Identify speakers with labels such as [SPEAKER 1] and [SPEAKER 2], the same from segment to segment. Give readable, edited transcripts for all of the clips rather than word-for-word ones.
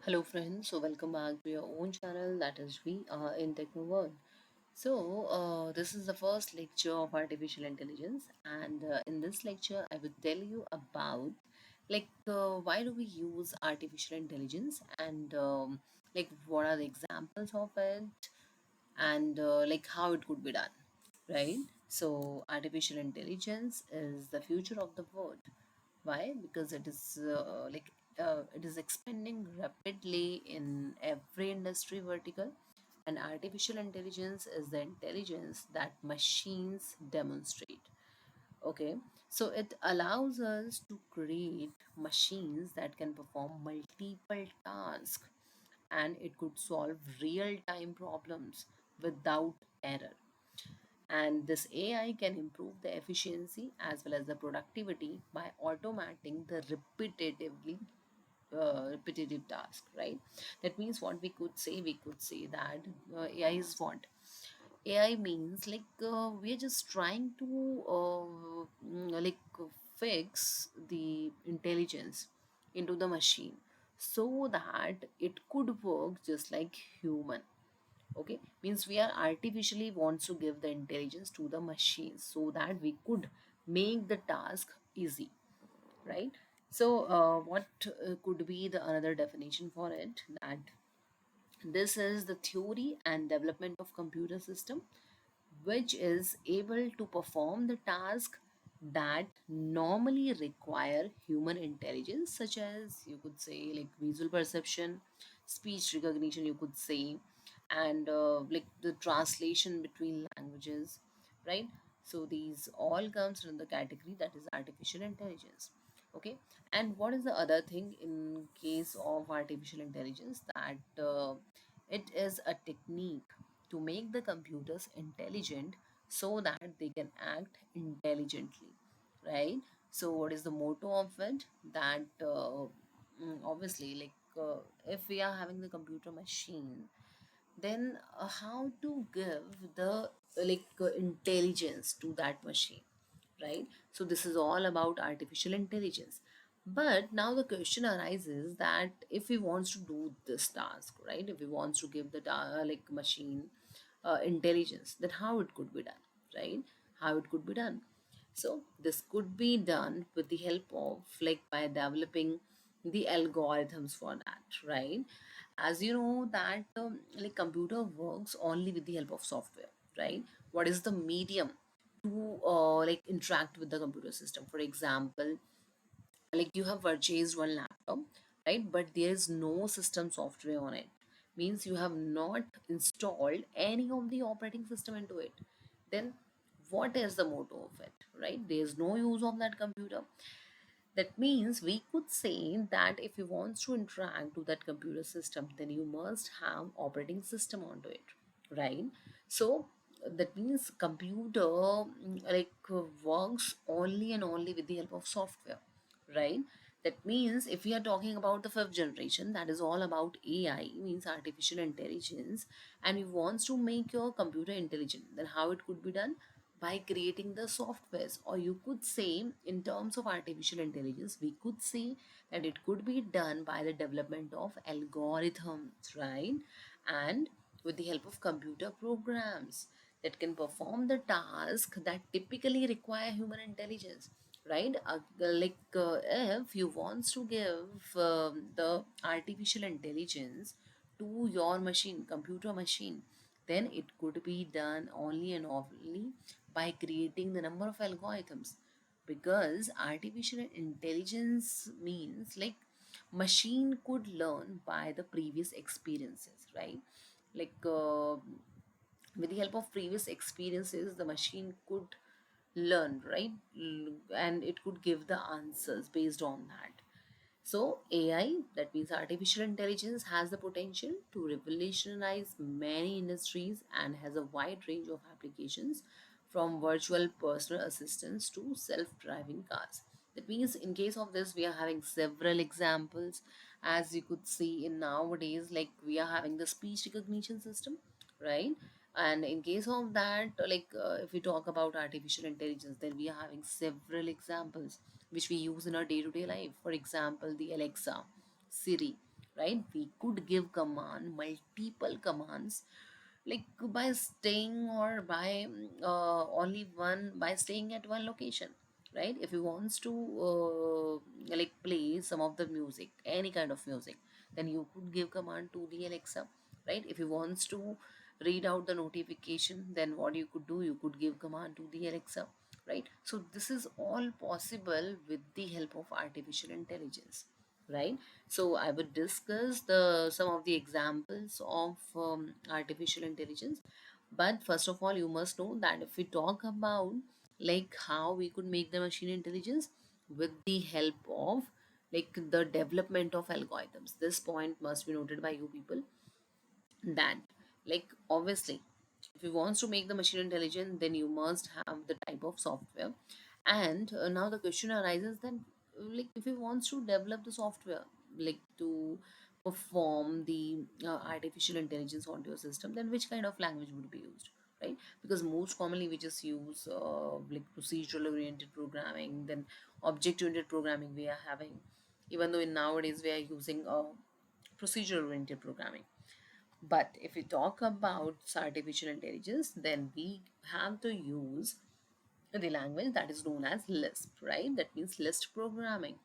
[SPEAKER 1] Hello friends, so welcome back to your own channel, that is we are in Techno World. This is the first lecture of artificial intelligence, and in this lecture I will tell you about why do we use artificial intelligence, and what are the examples of it, and how it could be done, right? So artificial intelligence is the future of the world. Why? Because it is expanding rapidly in every industry vertical, and artificial intelligence is the intelligence that machines demonstrate. Okay, so it allows us to create machines that can perform multiple tasks, and it could solve real time problems without error. And this AI can improve the efficiency as well as the productivity by automating the repetitive task, right? That means what we could say that AI is what? AI means we are just trying to fix the intelligence into the machine so that it could work just like human. Okay, means we are artificially wants to give the intelligence to the machine so that we could make the task easy, right? So what could be the another definition for it? That this is the theory and development of computer system which is able to perform the task that normally require human intelligence, such as you could say like visual perception, speech recognition, you could say, and the translation between languages, right? So these all comes in the category that is artificial intelligence. Okay, and what is the other thing in case of artificial intelligence? That it is a technique to make the computers intelligent so that they can act intelligently, right? So what is the motto of it? That obviously if we are having the computer machine, then how to give the intelligence to that machine, right? So this is all about artificial intelligence. But now the question arises that if we wants to do this task, right, if we wants to give the machine intelligence, then how it could be done, right? How it could be done? So this could be done with the help of by developing the algorithms for that, right? As you know that computer works only with the help of software, right? What is the medium to interact with the computer system? For example, like you have purchased one laptop, right, but there is no system software on it, means you have not installed any of the operating system into it. Then what is the motto of it, right? There is no use of that computer. That means we could say that if you want to interact with that computer system, then you must have operating system onto it, right? So that means computer works only and only with the help of software, right? That means if we are talking about the fifth generation, that is all about AI, means artificial intelligence, and you wants to make your computer intelligent, then how it could be done? By creating the softwares, or you could say in terms of artificial intelligence, we could say that it could be done by the development of algorithms, right? And with the help of computer programs that can perform the task that typically require human intelligence, right? If you want to give the artificial intelligence to your machine, computer machine, then it could be done only and only by creating the number of algorithms, because artificial intelligence means machine could learn by the previous experiences, right? like uh, with the help of previous experiences, the machine could learn, right? And it could give the answers based on that. So, AI, that means artificial intelligence, has the potential to revolutionize many industries and has a wide range of applications, from virtual personal assistants to self driving cars. That means, in case of this, we are having several examples. As you could see in nowadays, like we are having the speech recognition system, right? And in case of that, if we talk about artificial intelligence, then we are having several examples which we use in our day-to-day life. For example, the Alexa, Siri, right? We could give command, multiple commands, like by staying or by only one, by staying at one location, right? If he wants to like play some of the music, any kind of music, then you could give command to the Alexa, right? If he wants to read out the notification, then what you could do, you could give command to the Alexa, right? So this is all possible with the help of artificial intelligence, right? So I would discuss the some of the examples of artificial intelligence. But first of all, you must know that if we talk about like how we could make the machine intelligence with the help of like the development of algorithms, this point must be noted by you people, that like obviously if you want to make the machine intelligent, then you must have the type of software. And now the question arises that like if you want to develop the software like to perform the artificial intelligence onto your system, then which kind of language would be used, right? Because most commonly we just use like procedural oriented programming, then object oriented programming we are having, even though in nowadays we are using procedural oriented programming. But if we talk about artificial intelligence, then we have to use the language that is known as Lisp, right? That means Lisp programming.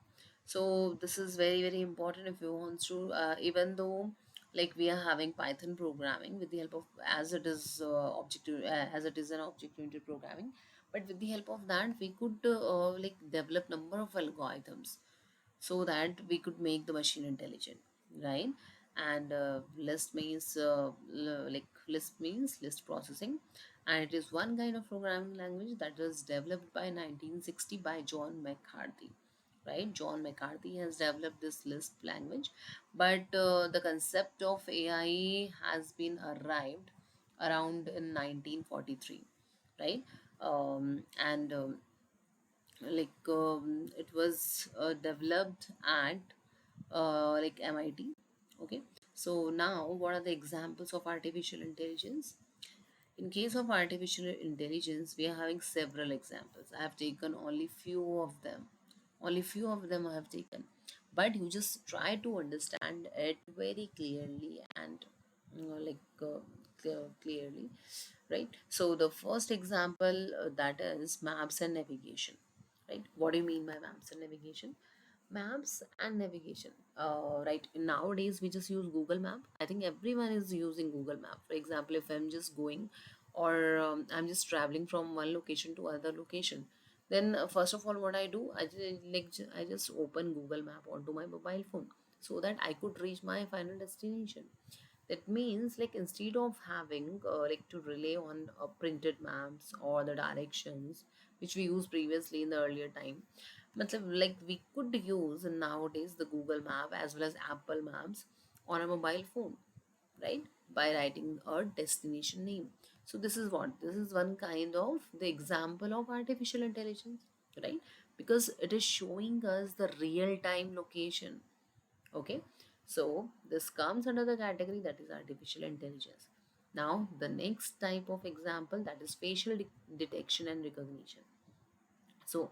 [SPEAKER 1] So this is very, very important if you want to, even though like we are having Python programming with the help of, as it is as it is an object-oriented programming, but with the help of that we could like develop number of algorithms so that we could make the machine intelligent, right? And Lisp means list processing, and it is one kind of programming language that was developed by 1960 by John McCarthy, right? John McCarthy has developed this Lisp language, but the concept of AI has been arrived around in 1943, right? And it was developed at like MIT. Okay, so now what are the examples of artificial intelligence? In case of artificial intelligence, we are having several examples. I have taken only few of them. Only few of them I have taken. But you just try to understand it very clearly and clearly, right? So the first example that is maps and navigation, right? What do you mean by maps and navigation? Maps and navigation, right? Nowadays we just use Google Map. I think everyone is using Google Map. For example, if I'm just going or I'm just traveling from one location to other location, then first of all what I do, I just open Google Map onto my mobile phone so that I could reach my final destination. That means like instead of having like to rely on printed maps or the directions which we used previously in the earlier time, like we could use nowadays the Google Map as well as Apple Maps on a mobile phone, right? By writing a destination name. So this is what, this is one kind of the example of artificial intelligence, right? Because it is showing us the real time location. Okay, so this comes under the category that is artificial intelligence. Now the next type of example, that is facial detection and recognition. So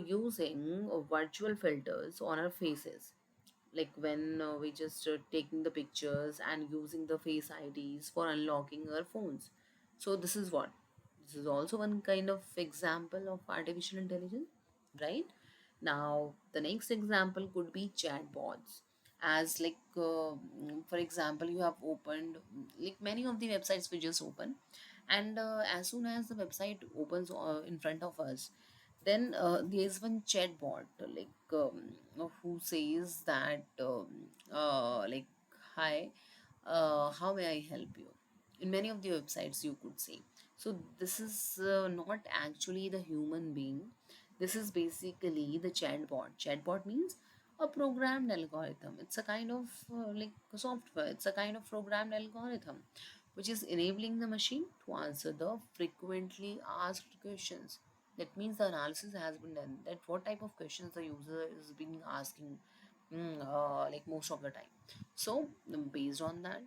[SPEAKER 1] using virtual filters on our faces, like when we just taking the pictures and using the face IDs for unlocking our phones. So this is what, this is also one kind of example of artificial intelligence, right? Now the next example could be chatbots. As for example, you have opened like many of the websites we just open, and as soon as the website opens in front of us, then there's one chatbot who says that like, hi, how may I help you? In many of the websites you could say. So this is not actually the human being. This is basically the chatbot. Chatbot means a programmed algorithm. It's a kind of like a software. It's a kind of programmed algorithm which is enabling the machine to answer the frequently asked questions. That means the analysis has been done, that what type of questions the user is being asking like most of the time. So based on that,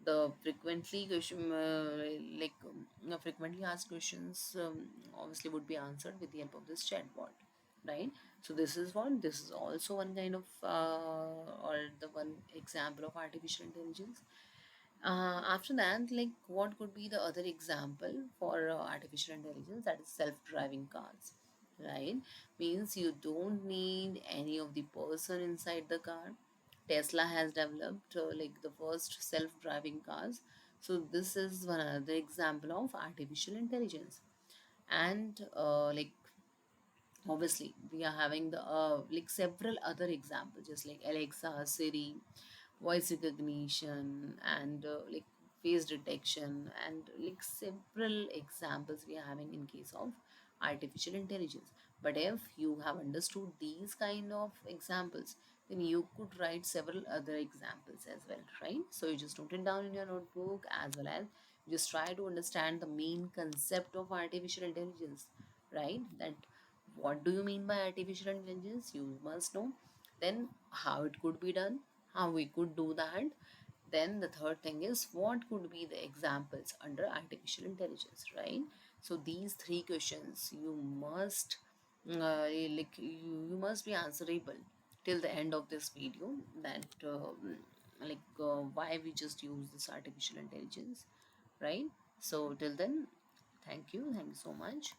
[SPEAKER 1] the frequently asked questions obviously would be answered with the help of this chatbot, right? So this is one, this is also one kind of or the one example of artificial intelligence. After that, like, what could be the other example for artificial intelligence? That is self-driving cars, right? Means you don't need any of the person inside the car. Tesla has developed like the first self-driving cars. So this is one other example of artificial intelligence. And like, obviously we are having the like several other examples, just like Alexa, Siri, voice recognition, and like face detection, and like several examples we are having in case of artificial intelligence. But if you have understood these kind of examples, then you could write several other examples as well, right? So you just note it down in your notebook, as well as just try to understand the main concept of artificial intelligence, right? That what do you mean by artificial intelligence, you must know. Then how it could be done, how we could do that. Then the third thing is what could be the examples under artificial intelligence, right? So these three questions you must you must be answerable till the end of this video, that why we just use this artificial intelligence, right? So till then, thank you so much.